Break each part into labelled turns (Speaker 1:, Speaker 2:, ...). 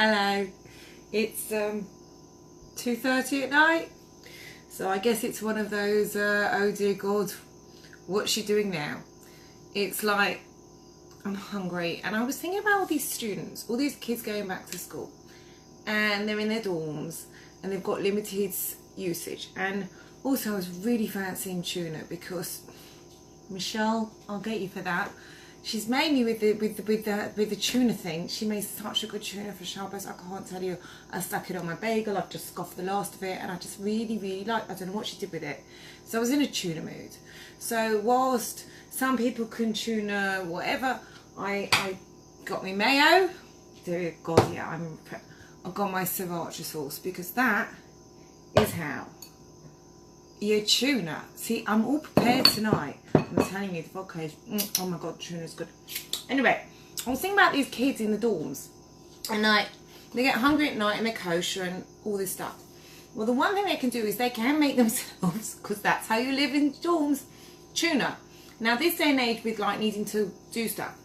Speaker 1: Hello. It's 2:30 at night, so I guess it's one of those oh dear God, what's she doing now? It's like I'm hungry, and I was thinking about all these students, all these kids going back to school, and they're in their dorms and they've got limited usage. And also I was really fancying tuna because Michelle, I'll get you for that. She's made me with the tuna thing. She made such a good tuna for Shabbos. I can't tell you. I stuck it on my bagel. I've just scoffed the last of it, and I just really like. I don't know what she did with it. So I was in a tuna mood. So whilst some people can tuna whatever, I got me mayo. Dear God, yeah, I've got my sriracha sauce, because that is how you tuna. See, I'm all prepared tonight. I'm telling you, the vodka is, oh my God, tuna's good. Anyway, I was thinking about these kids in the dorms, and like, they get hungry at night and they're kosher and all this stuff. Well, the one thing they can do is they can make themselves, because that's how you live in dorms, tuna. Now, this day and age with like needing to do stuff.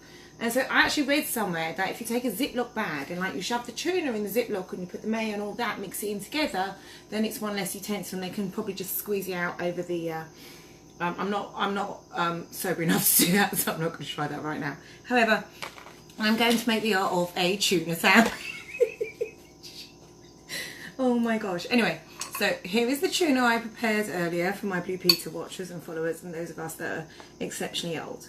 Speaker 1: And so I actually read somewhere that if you take a Ziploc bag and like you shove the tuna in the Ziploc and you put the mayo and all that, mix it in together, then it's one less utensil, and they can probably just squeeze it out over the, I'm not sober enough to do that, so I'm not going to try that right now. However, I'm going to make the art of a tuna sandwich. Oh my gosh. Anyway, so here is the tuna I prepared earlier for my Blue Peter watchers and followers and those of us that are exceptionally old.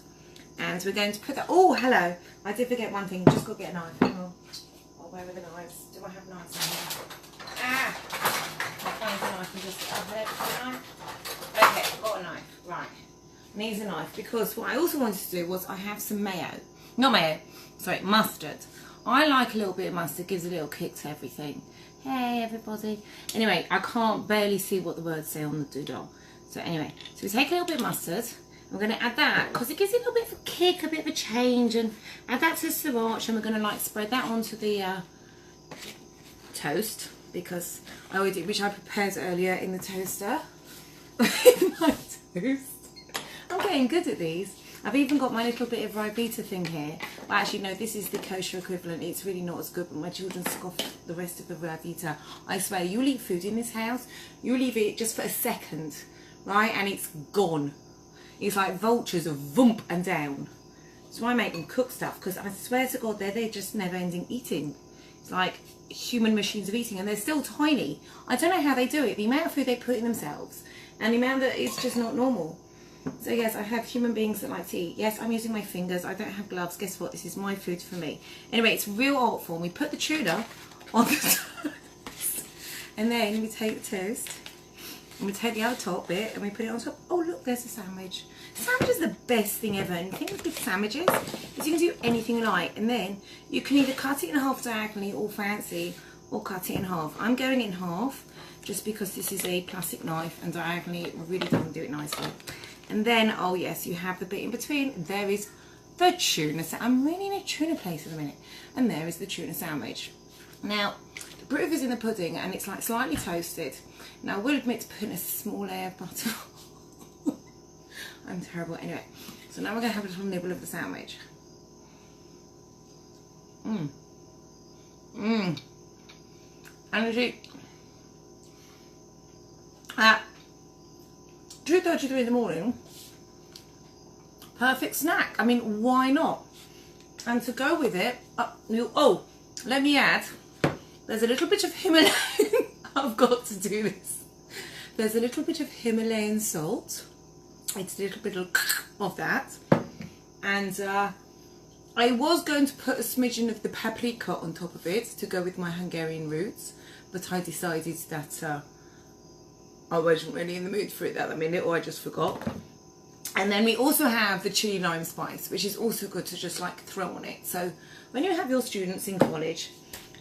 Speaker 1: And we're going to put that, oh hello, I did forget one thing, just got to get a knife. Oh, where are the knives? Do I have knives in here? Ah! I'll find the knife and just, okay, I've got a knife, right. Needs a knife, because what I also wanted to do was I have some mayo. Not mayo, sorry, mustard. I like a little bit of mustard, gives a little kick to everything. Hey everybody. Anyway, I can't barely see what the words say on the doodle. So anyway, so we take a little bit of mustard. We're going to add that because it gives it a little bit of a kick, a bit of a change, and add that to the sriracha, and we're going to like spread that onto the toast, because I already did, which I prepared earlier in the toaster. My toast. I'm getting good at these. I've even got my little bit of Ribena thing here. Well, actually, no, this is the kosher equivalent. It's really not as good, but my children scoff the rest of the Ribena. I swear, you'll eat food in this house, you leave it just for a second, right, and it's gone. It's like vultures of vump and down. So I make them cook stuff, because I swear to God, they're just never ending eating. It's like human machines of eating, and they're still tiny. I don't know how they do it. The amount of food they put in themselves, and the amount that it's just not normal. So yes, I have human beings that like to eat. Yes, I'm using my fingers. I don't have gloves. Guess what? This is my food for me. Anyway, it's real artful. We put the tuna on the toast, and then we take the toast, and we take the other top bit and we put it on top. Oh look, there's a sandwich. Sandwich is the best thing ever. And the thing with sandwiches is you can do anything you like, and then you can either cut it in half diagonally, all fancy, or cut it in half. I'm going in half just because this is a plastic knife, and diagonally really doesn't do it nicely. And then, oh yes, you have the bit in between. There is the tuna. I'm really in a tuna place at the minute. And there is the tuna sandwich. Now, the proof is in the pudding, and it's like slightly toasted. Now, I will admit to putting a small layer of butter. I'm terrible. Anyway, so now we're going to have a little nibble of the sandwich. And you see, at 2:33 in the morning, perfect snack. I mean, why not? And to go with it, let me add, there's a little bit of Himalayan, I've got to do this. There's a little bit of Himalayan salt. It's a little bit of that. And I was going to put a smidgen of the paprika on top of it to go with my Hungarian roots, but I decided that I wasn't really in the mood for it at the minute, or I just forgot. And then we also have the chili lime spice, which is also good to just like throw on it. So when you have your students in college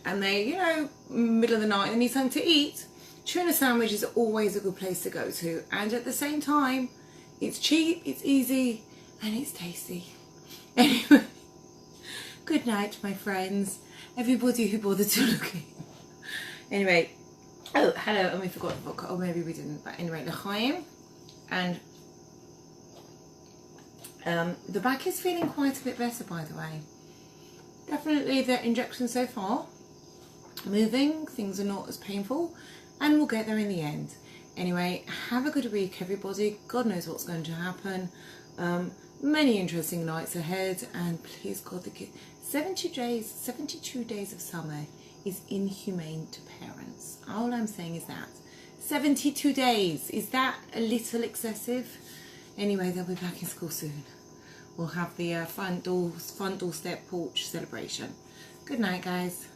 Speaker 1: and they, you know, middle of the night and need something to eat, tuna sandwich is always a good place to go to. And at the same time, it's cheap, it's easy, and it's tasty. Anyway, good night, my friends. Everybody who bothered to look in. Anyway, oh, hello, and we forgot the vodka. Oh, maybe we didn't. But anyway, l'chaim. And the back is feeling quite a bit better, by the way. Definitely the injection so far moving, things are not as painful, and we'll get there in the end. Anyway, have a good week, everybody. God knows what's going to happen. Many interesting nights ahead, and please God, 72 days of summer is inhumane to parents. All I'm saying is that 72 days, is that a little excessive? Anyway, they'll be back in school soon. We'll have the front doorstep porch celebration. Good night, guys.